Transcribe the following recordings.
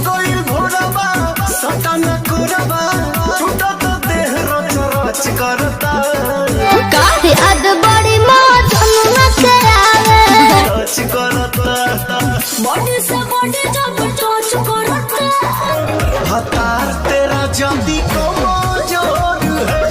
कोई भोरबा सटन कुरबा टूटा तो देह रच रच करता काहे अद बड़ी मौज के आवे रच करता बॉडी से बॉडी जब टच करता हतार तेरा जल्दी को मौजूद है।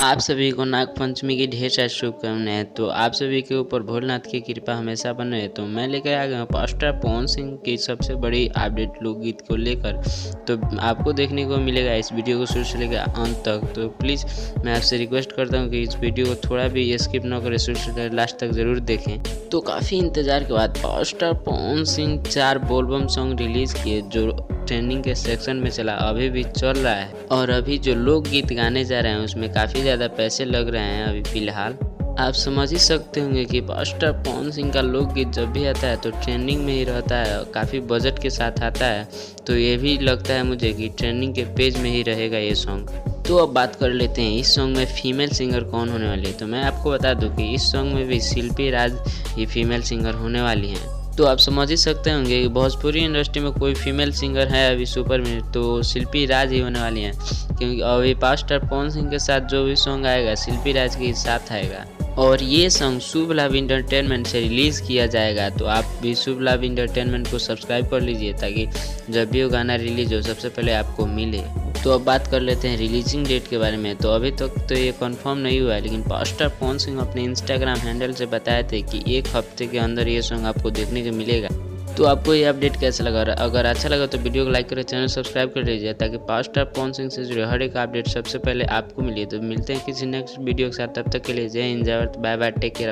आप सभी को नाग पंचमी की ढेर सारी शुभकामनाएं। तो आप सभी के ऊपर भोलेनाथ की कृपा हमेशा बने रहे। तो मैं लेकर आ गया हूँ पास्टर पवन सिंह की सबसे बड़ी अपडेट लोकगीत को लेकर। तो आपको देखने को मिलेगा इस वीडियो को शुरू से लेकर अंत तक। तो प्लीज़ मैं आपसे रिक्वेस्ट करता हूँ कि इस वीडियो को थोड़ा भी स्किप न करें, शुरू से लेकर लास्ट तक ज़रूर देखें। तो काफ़ी इंतज़ार के बाद पास्टर पवन सिंह 4 बोलबम सॉन्ग रिलीज़ किए जो ट्रेंडिंग के सेक्शन में चला, अभी भी चल रहा है। और अभी जो लोकगीत गाने जा रहे हैं उसमें काफ़ी ज़्यादा पैसे लग रहे हैं अभी फ़िलहाल। आप समझ ही सकते होंगे कि पास्टर पवन सिंह का लोकगीत जब भी आता है तो ट्रेंडिंग में ही रहता है, काफ़ी बजट के साथ आता है। तो ये भी लगता है मुझे कि ट्रेंडिंग के पेज में ही रहेगा ये सॉन्ग। तो अब बात कर लेते हैं इस सॉन्ग में फीमेल सिंगर कौन होने वाली है। तो मैं आपको बता दूं कि इस सॉन्ग में भी शिल्पी राज ही फीमेल सिंगर होने वाली हैं। तो आप समझ ही सकते होंगे कि भोजपुरी इंडस्ट्री में कोई फीमेल सिंगर है अभी सुपर में तो शिल्पी राज ही होने वाली हैं, क्योंकि अभी पास्टर पवन सिंह के साथ जो भी सॉन्ग आएगा शिल्पी राज के साथ आएगा। और ये सॉन्ग शुभ लाभ इंटरटेनमेंट से रिलीज़ किया जाएगा। तो आप भी शुभ लाभ इंटरटेनमेंट को सब्सक्राइब कर लीजिए ताकि जब भी वो गाना रिलीज हो सबसे पहले आपको मिले। तो अब बात कर लेते हैं रिलीजिंग डेट के बारे में। तो अभी तक तो ये कंफर्म नहीं हुआ है, लेकिन पास्टर पवन सिंह अपने इंस्टाग्राम हैंडल से बताए थे कि 1 हफ्ते के अंदर ये सॉन्ग आपको देखने को मिलेगा। तो आपको ये अपडेट कैसा लगा? अगर अच्छा लगा तो वीडियो को लाइक करें, चैनल सब्सक्राइब कर लीजिए ताकि पास्टर पवन सिंह से जुड़े हर एक अपडेट सबसे पहले आपको मिले। तो मिलते हैं किसी नेक्स्ट वीडियो के साथ, तब तक के लिए जय हिंद, जय Bharat, bye bye, take care.